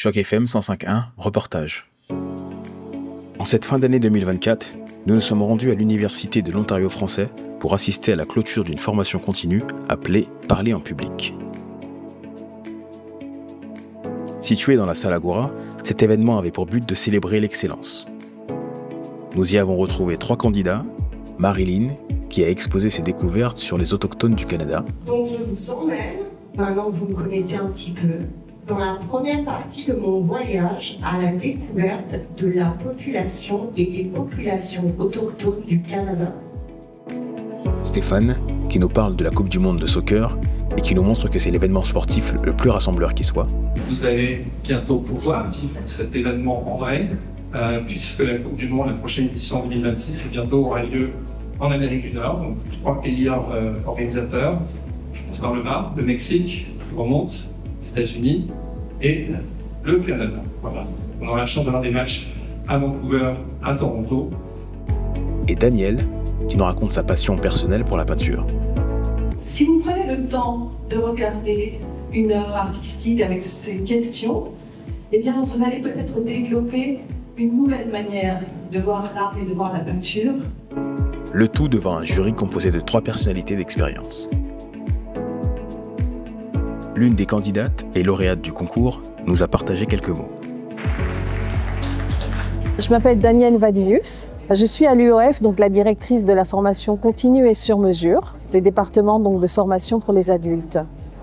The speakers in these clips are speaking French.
Choc FM 105.1, reportage. En cette fin d'année 2024, nous nous sommes rendus à l'Université de l'Ontario français pour assister à la clôture d'une formation continue appelée « Parler en public ». Situé dans la salle Agora, cet événement avait pour but de célébrer l'excellence. Nous y avons retrouvé 3 candidats, Marilyn, qui a exposé ses découvertes sur les autochtones du Canada. Donc je vous emmène, maintenant vous me connaissez un petit peu, dans la première partie de mon voyage à la découverte de la population et des populations autochtones du Canada. Stéphane, qui nous parle de la Coupe du Monde de soccer et qui nous montre que c'est l'événement sportif le plus rassembleur qui soit. Vous allez bientôt pouvoir vivre cet événement en vrai, puisque la Coupe du Monde, la prochaine édition en 2026, bientôt aura lieu en Amérique du Nord, donc 3 pays organisateurs. Je pense par le Mexique, je remonte, les États-Unis et le Canada. Voilà. On aura la chance d'avoir des matchs à Vancouver, à Toronto. Et Daniel, qui nous raconte sa passion personnelle pour la peinture. Si vous prenez le temps de regarder une œuvre artistique avec ces questions, eh bien vous allez peut-être développer une nouvelle manière de voir l'art et de voir la peinture. Le tout devant un jury composé de 3 personnalités d'expérience. L'une des candidates et lauréate du concours nous a partagé quelques mots. Je m'appelle Danielle Vadius. Je suis à l'UOF, donc la directrice de la formation continue et sur mesure, le département donc de formation pour les adultes.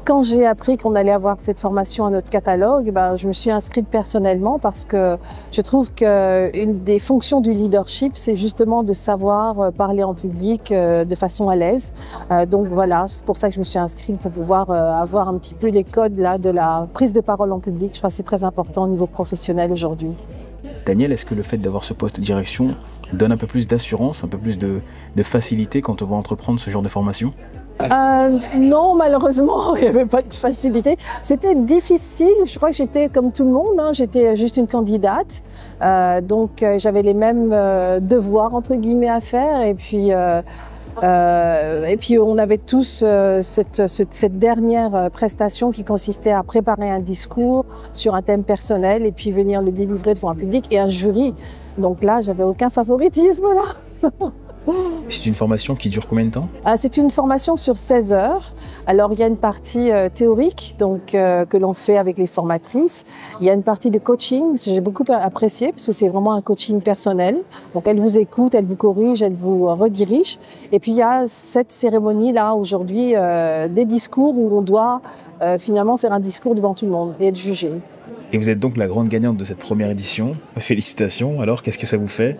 Quand j'ai appris qu'on allait avoir cette formation à notre catalogue, je me suis inscrite personnellement parce que je trouve qu'une des fonctions du leadership, c'est justement de savoir parler en public de façon à l'aise. Donc voilà, c'est pour ça que je me suis inscrite, pour pouvoir avoir un petit peu les codes là, de la prise de parole en public. Je crois que c'est très important au niveau professionnel aujourd'hui. Daniel, est-ce que le fait d'avoir ce poste de direction donne un peu plus d'assurance, un peu plus de facilité quand on va entreprendre ce genre de formation ? Non, malheureusement, il n'y avait pas de facilité. C'était difficile, je crois que j'étais comme tout le monde, j'étais juste une candidate. Donc j'avais les mêmes devoirs, entre guillemets, à faire. Et puis on avait tous cette dernière prestation qui consistait à préparer un discours sur un thème personnel et puis venir le délivrer devant un public et un jury. Donc là, j'avais aucun favoritisme là. C'est une formation qui dure combien de temps ? C'est une formation sur 16 heures. Alors il y a une partie théorique donc, que l'on fait avec les formatrices. Il y a une partie de coaching, que j'ai beaucoup apprécié parce que c'est vraiment un coaching personnel. Donc elle vous écoute, elle vous corrige, elle vous redirige. Et puis il y a cette cérémonie-là aujourd'hui des discours où on doit finalement faire un discours devant tout le monde et être jugé. Et vous êtes donc la grande gagnante de cette première édition. Félicitations. Alors qu'est-ce que ça vous fait ?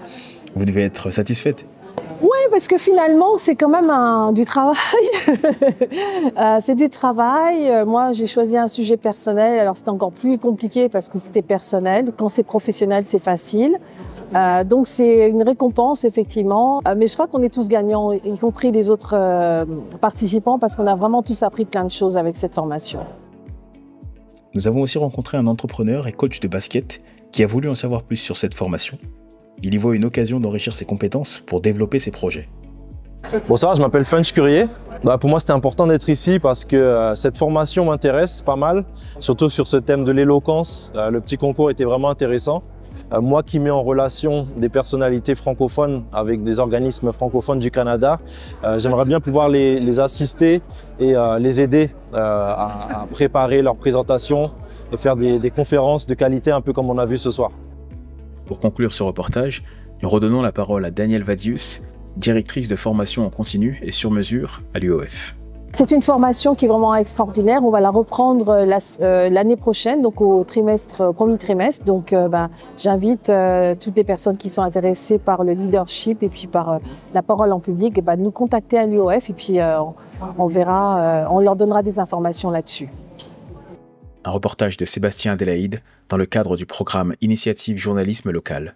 Vous devez être satisfaite ? Oui, parce que finalement, c'est quand même du travail. C'est du travail. Moi, j'ai choisi un sujet personnel. Alors, c'était encore plus compliqué parce que c'était personnel. Quand c'est professionnel, c'est facile. Donc, c'est une récompense, effectivement. Mais je crois qu'on est tous gagnants, y compris les autres participants, parce qu'on a vraiment tous appris plein de choses avec cette formation. Nous avons aussi rencontré un entrepreneur et coach de basket qui a voulu en savoir plus sur cette formation. Il y voit une occasion d'enrichir ses compétences pour développer ses projets. Bonsoir, je m'appelle Funch Curier. Pour moi, c'était important d'être ici parce que cette formation m'intéresse pas mal, surtout sur ce thème de l'éloquence. Le petit concours était vraiment intéressant. Moi qui mets en relation des personnalités francophones avec des organismes francophones du Canada, j'aimerais bien pouvoir les assister et les aider à préparer leur présentation et faire des conférences de qualité un peu comme on a vu ce soir. Pour conclure ce reportage, nous redonnons la parole à Danielle Vadius, directrice de formation en continu et sur mesure à l'UOF. C'est une formation qui est vraiment extraordinaire. On va la reprendre l'année prochaine, donc au premier trimestre. Donc j'invite toutes les personnes qui sont intéressées par le leadership et puis par la parole en public, nous contacter à l'UOF et puis on verra, on leur donnera des informations là-dessus. Un reportage de Sébastien Adélaïde dans le cadre du programme Initiative Journalisme Local.